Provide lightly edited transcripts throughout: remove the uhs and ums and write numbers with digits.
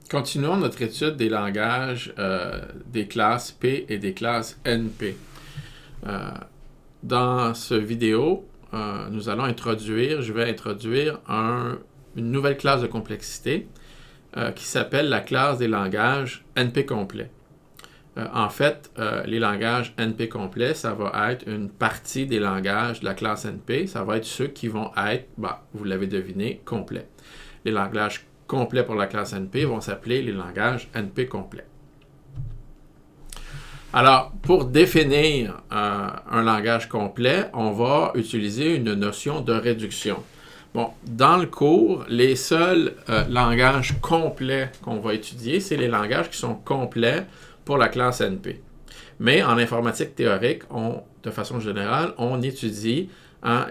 Continuons notre étude des langages des classes P et des classes NP. Dans cette vidéo, je vais introduire une nouvelle classe de complexité qui s'appelle la classe des langages NP complets. En fait, les langages NP complets, ça va être une partie des langages de la classe NP. Ça va être ceux qui vont être, vous l'avez deviné, complets. Les langages complets pour la classe NP vont s'appeler les langages NP complets. Alors, pour définir un langage complet, on va utiliser une notion de réduction. Bon, dans le cours, les seuls langages complets qu'on va étudier, c'est les langages qui sont complets pour la classe NP. Mais en informatique théorique, de façon générale, on étudie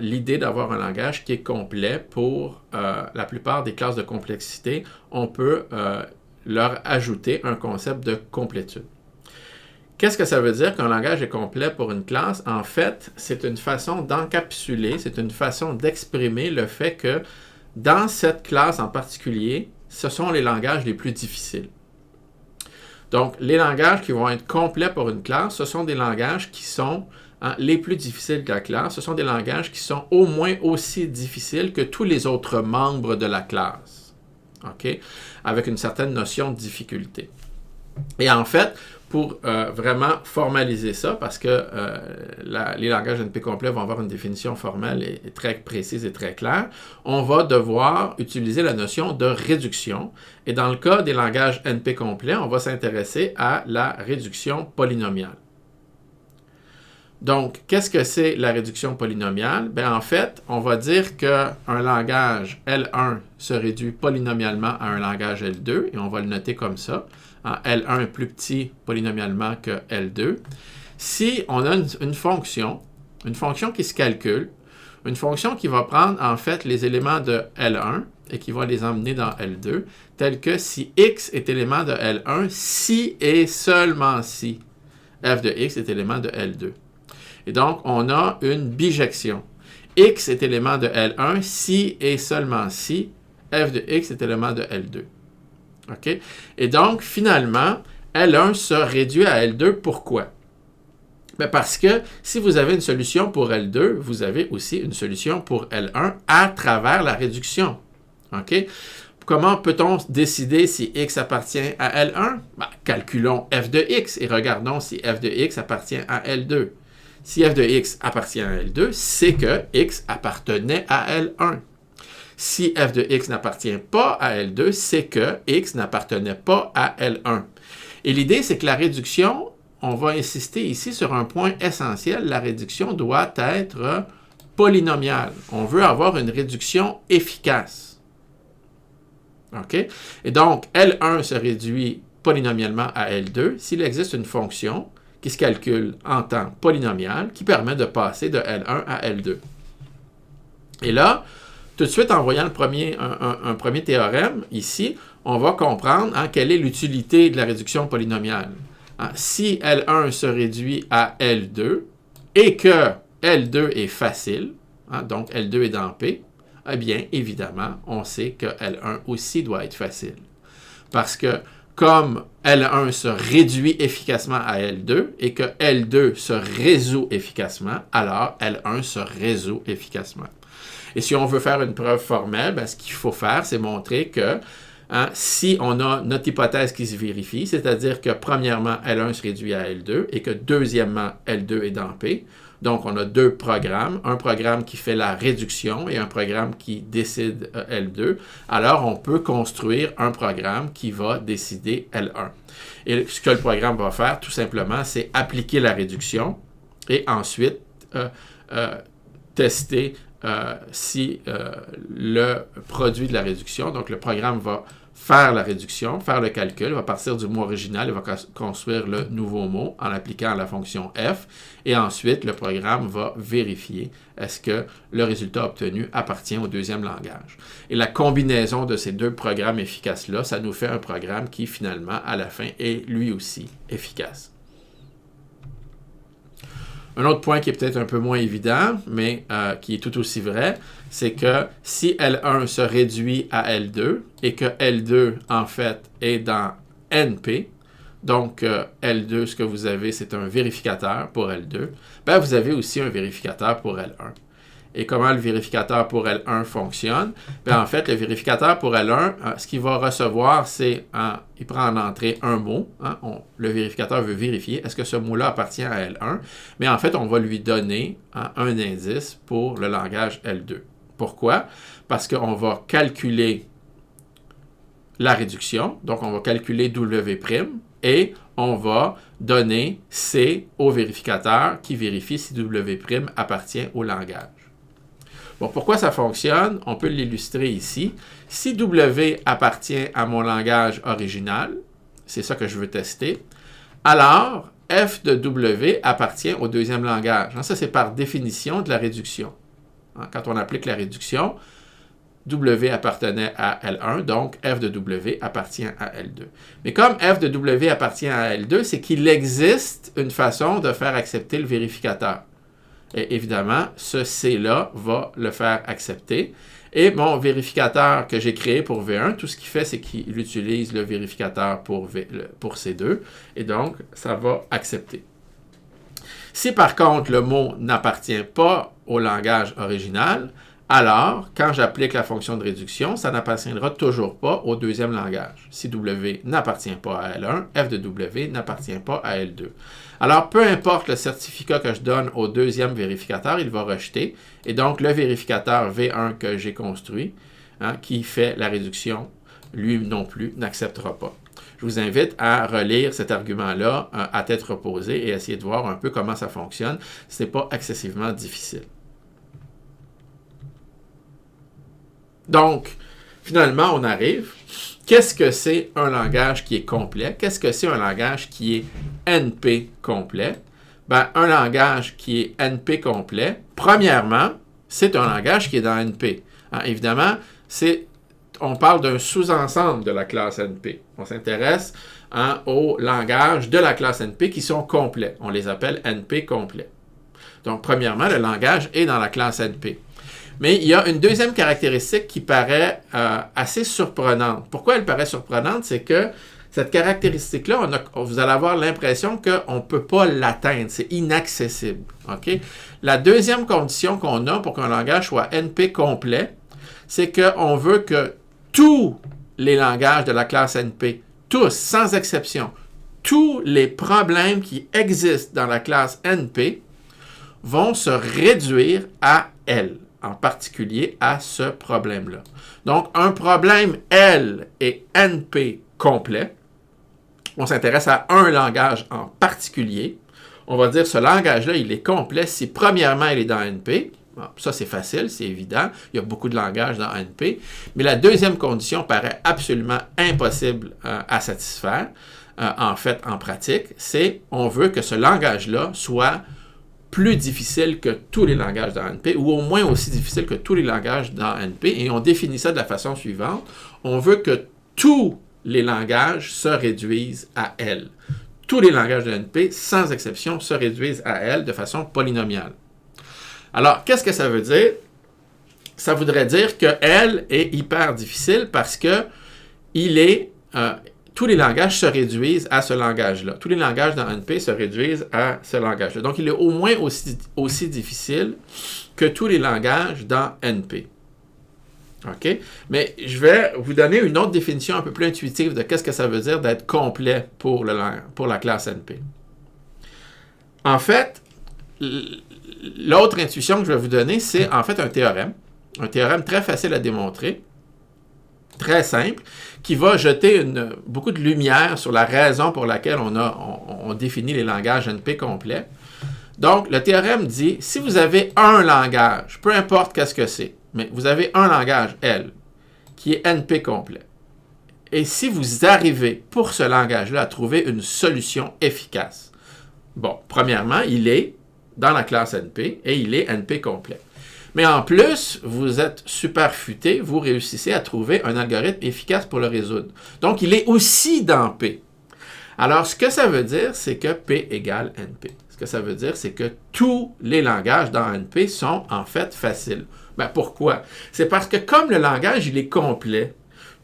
l'idée d'avoir un langage qui est complet pour la plupart des classes de complexité. On peut leur ajouter un concept de complétude. Qu'est-ce que ça veut dire qu'un langage est complet pour une classe? En fait, c'est une façon d'encapsuler, c'est une façon d'exprimer le fait que dans cette classe en particulier, ce sont les langages les plus difficiles. Donc, les langages qui vont être complets pour une classe, ce sont des langages qui sont les plus difficiles que la classe. Ce sont des langages qui sont au moins aussi difficiles que tous les autres membres de la classe. OK? Avec une certaine notion de difficulté. Et en fait, pour vraiment formaliser ça, parce que les langages NP complets vont avoir une définition formelle et très précise et très claire, on va devoir utiliser la notion de réduction. Et dans le cas des langages NP complets, on va s'intéresser à la réduction polynomiale. Donc, qu'est-ce que c'est la réduction polynomiale? En fait, on va dire qu'un langage L1 se réduit polynomialement à un langage L2, et on va le noter comme ça. L1 est plus petit polynomialement que L2. Si on a une fonction qui se calcule, une fonction qui va prendre en fait les éléments de L1 et qui va les emmener dans L2, tel que si x est élément de L1, si et seulement si f de x est élément de L2. Et donc, on a une bijection. X est élément de L1 si et seulement si f de x est élément de L2. OK? Et donc, finalement, L1 se réduit à L2. Pourquoi? Parce que si vous avez une solution pour L2, vous avez aussi une solution pour L1 à travers la réduction. OK? Comment peut-on décider si x appartient à L1? Calculons f de x et regardons si f de x appartient à L2. Si f de x appartient à L2, c'est que x appartenait à L1. Si f de x n'appartient pas à L2, c'est que x n'appartenait pas à L1. Et l'idée, c'est que la réduction, on va insister ici sur un point essentiel, la réduction doit être polynomiale. On veut avoir une réduction efficace. OK? Et donc, L1 se réduit polynomialement à L2 s'il existe une fonction qui se calcule en temps polynomial qui permet de passer de L1 à L2. Et là, tout de suite, en voyant un premier théorème, ici, on va comprendre quelle est l'utilité de la réduction polynomiale. Si L1 se réduit à L2 et que L2 est facile, donc L2 est dans P, eh bien, évidemment, on sait que L1 aussi doit être facile. Parce que comme L1 se réduit efficacement à L2 et que L2 se résout efficacement, alors L1 se résout efficacement. Et si on veut faire une preuve formelle, ce qu'il faut faire, c'est montrer que si on a notre hypothèse qui se vérifie, c'est-à-dire que premièrement, L1 se réduit à L2 et que deuxièmement, L2 est dans P, donc on a deux programmes, un programme qui fait la réduction et un programme qui décide L2, alors on peut construire un programme qui va décider L1. Et ce que le programme va faire, tout simplement, c'est appliquer la réduction et ensuite tester si le produit de la réduction, donc le programme va faire la réduction, faire le calcul, va partir du mot original et va construire le nouveau mot en appliquant la fonction f. Et ensuite, le programme va vérifier est-ce que le résultat obtenu appartient au deuxième langage. Et la combinaison de ces deux programmes efficaces-là, ça nous fait un programme qui, finalement, à la fin, est lui aussi efficace. Un autre point qui est peut-être un peu moins évident, mais qui est tout aussi vrai, c'est que si L1 se réduit à L2 et que L2, en fait, est dans NP, donc L2, ce que vous avez, c'est un vérificateur pour L2, ben vous avez aussi un vérificateur pour L1. Et comment le vérificateur pour L1 fonctionne? Bien, en fait, le vérificateur pour L1, ce qu'il va recevoir, c'est, il prend en entrée un mot. Le vérificateur veut vérifier, est-ce que ce mot-là appartient à L1? Mais en fait, on va lui donner un indice pour le langage L2. Pourquoi? Parce qu'on va calculer la réduction, donc on va calculer W', et on va donner C au vérificateur qui vérifie si W' appartient au langage. Bon, pourquoi ça fonctionne? On peut l'illustrer ici. Si W appartient à mon langage original, c'est ça que je veux tester, alors f de W appartient au deuxième langage. Ça, c'est par définition de la réduction. Quand on applique la réduction, W appartenait à L1, donc f de W appartient à L2. Mais comme f de W appartient à L2, c'est qu'il existe une façon de faire accepter le vérificateur. Et évidemment, ce C-là va le faire accepter. Et mon vérificateur que j'ai créé pour V1, tout ce qu'il fait, c'est qu'il utilise le vérificateur pour C2. Et donc, ça va accepter. Si par contre, le mot n'appartient pas au langage original, alors, quand j'applique la fonction de réduction, ça n'appartiendra toujours pas au deuxième langage. Si W n'appartient pas à L1, f de W n'appartient pas à L2. Alors, peu importe le certificat que je donne au deuxième vérificateur, il va rejeter. Et donc, le vérificateur V1 que j'ai construit, qui fait la réduction, lui non plus, n'acceptera pas. Je vous invite à relire cet argument-là à tête reposée et essayer de voir un peu comment ça fonctionne. Ce n'est pas excessivement difficile. Donc, finalement, on arrive. Qu'est-ce que c'est un langage qui est complet? Qu'est-ce que c'est un langage qui est NP complet? Ben, un langage qui est NP complet, premièrement, c'est un langage qui est dans NP. Évidemment, on parle d'un sous-ensemble de la classe NP. On s'intéresse aux langages de la classe NP qui sont complets. On les appelle NP complets. Donc, premièrement, le langage est dans la classe NP. Mais il y a une deuxième caractéristique qui paraît assez surprenante. Pourquoi elle paraît surprenante? C'est que cette caractéristique-là, vous allez avoir l'impression qu'on ne peut pas l'atteindre. C'est inaccessible. Okay? La deuxième condition qu'on a pour qu'un langage soit NP complet, c'est qu'on veut que tous les langages de la classe NP, tous, sans exception, tous les problèmes qui existent dans la classe NP vont se réduire à L. En particulier à ce problème-là. Donc, un problème L est NP complet. On s'intéresse à un langage en particulier. On va dire ce langage-là, il est complet si premièrement, il est dans NP. Bon, ça, c'est facile, c'est évident. Il y a beaucoup de langages dans NP. Mais la deuxième condition paraît absolument impossible à satisfaire. En fait, en pratique, c'est on veut que ce langage-là soit plus difficile que tous les langages dans NP, ou au moins aussi difficile que tous les langages dans NP, et on définit ça de la façon suivante. On veut que tous les langages se réduisent à L. Tous les langages de NP, sans exception, se réduisent à L de façon polynomiale. Alors, qu'est-ce que ça veut dire? Ça voudrait dire que L est hyper difficile parce que tous les langages se réduisent à ce langage-là. Tous les langages dans NP se réduisent à ce langage-là. Donc, il est au moins aussi difficile que tous les langages dans NP. OK? Mais je vais vous donner une autre définition un peu plus intuitive de qu'est-ce que ça veut dire d'être complet pour la classe NP. En fait, l'autre intuition que je vais vous donner, c'est en fait un théorème très facile à démontrer, très simple, qui va jeter beaucoup de lumière sur la raison pour laquelle on définit les langages NP complets. Donc, le théorème dit, si vous avez un langage, peu importe qu'est-ce que c'est, mais vous avez un langage, L, qui est NP complet, et si vous arrivez, pour ce langage-là, à trouver une solution efficace, bon, premièrement, il est dans la classe NP, et il est NP complet. Mais en plus, vous êtes super futé, vous réussissez à trouver un algorithme efficace pour le résoudre. Donc, il est aussi dans P. Alors, ce que ça veut dire, c'est que P égale NP. ce que ça veut dire, c'est que tous les langages dans NP sont en fait faciles. Ben, pourquoi? C'est parce que comme le langage, il est complet,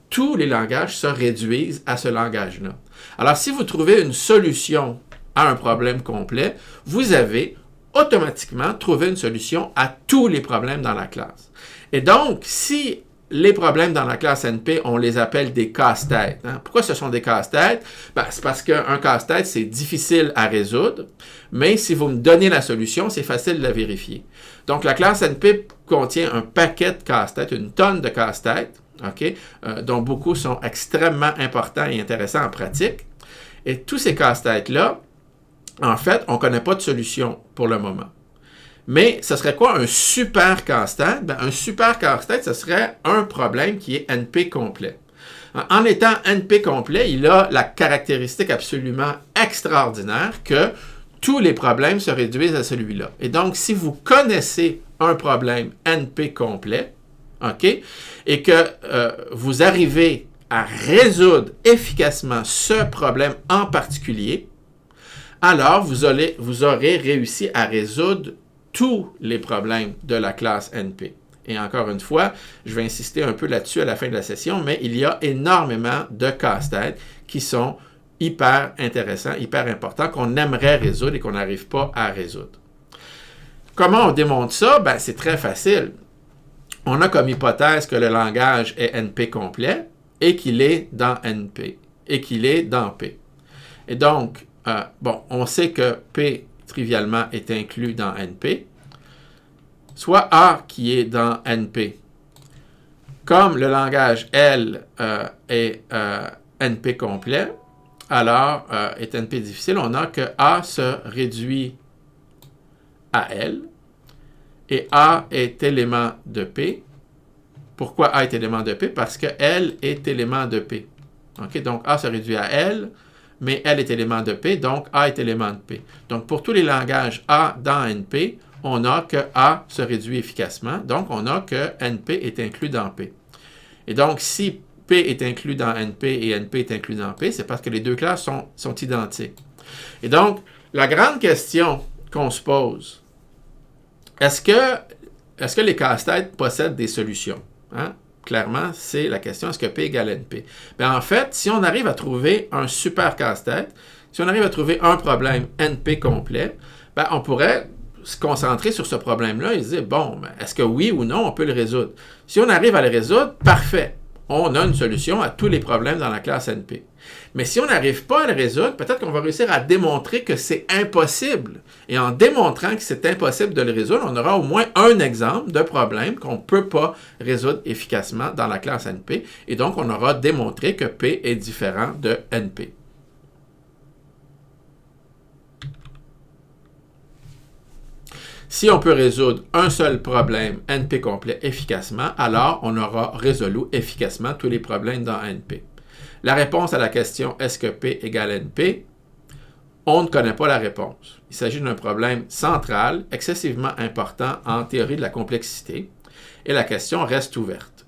tous les langages se réduisent à ce langage-là. Alors, si vous trouvez une solution à un problème complet, vous avez automatiquement trouvé une solution à tous les problèmes dans la classe. Et donc, si les problèmes dans la classe NP, on les appelle des casse-têtes. Hein? Pourquoi ce sont des casse-têtes? Ben, c'est parce qu'un casse-tête, c'est difficile à résoudre, mais si vous me donnez la solution, c'est facile de la vérifier. Donc, la classe NP contient un paquet de casse-têtes, une tonne de casse-têtes, okay? Dont beaucoup sont extrêmement importants et intéressants en pratique. Et tous ces casse-têtes-là, en fait, on ne connaît pas de solution pour le moment. Mais ce serait quoi un super casse-tête? Ben, un super casse-tête, ce serait un problème qui est NP complet. En étant NP complet, il a la caractéristique absolument extraordinaire que tous les problèmes se réduisent à celui-là. Et donc, si vous connaissez un problème NP complet, OK, et que vous arrivez à résoudre efficacement ce problème en particulier, alors vous aurez réussi à résoudre tous les problèmes de la classe NP. Et encore une fois, je vais insister un peu là-dessus à la fin de la session, mais il y a énormément de casse-têtes qui sont hyper intéressants, hyper importants, qu'on aimerait résoudre et qu'on n'arrive pas à résoudre. Comment on démontre ça? Ben, c'est très facile. On a comme hypothèse que le langage est NP complet et qu'il est dans NP, et qu'il est dans P. Et donc, on sait que P, trivialement, est inclus dans NP, soit A qui est dans NP. Comme le langage L est NP complet, alors est NP difficile, on a que A se réduit à L, et A est élément de P. Pourquoi A est élément de P? Parce que L est élément de P. Okay? Donc, A se réduit à L, mais L est élément de P, donc A est élément de P. Donc, pour tous les langages A dans NP, on a que A se réduit efficacement, donc on a que NP est inclus dans P. Et donc, si P est inclus dans NP et NP est inclus dans P, c'est parce que les deux classes sont identiques. Et donc, la grande question qu'on se pose, est-ce que les casse-têtes possèdent des solutions? Hein? Clairement, c'est la question, est-ce que P égale NP? Bien, en fait, si on arrive à trouver un super casse-tête, si on arrive à trouver un problème NP complet, bien, on pourrait se concentrer sur ce problème-là et se dire, bon, ben, est-ce que oui ou non, on peut le résoudre? Si on arrive à le résoudre, parfait. On a une solution à tous les problèmes dans la classe NP. Mais si on n'arrive pas à le résoudre, peut-être qu'on va réussir à démontrer que c'est impossible. Et en démontrant que c'est impossible de le résoudre, on aura au moins un exemple de problème qu'on ne peut pas résoudre efficacement dans la classe NP. Et donc, on aura démontré que P est différent de NP. Si on peut résoudre un seul problème NP complet efficacement, alors on aura résolu efficacement tous les problèmes dans NP. La réponse à la question « Est-ce que P égale NP ?» On ne connaît pas la réponse. Il s'agit d'un problème central, excessivement important en théorie de la complexité, et la question reste ouverte.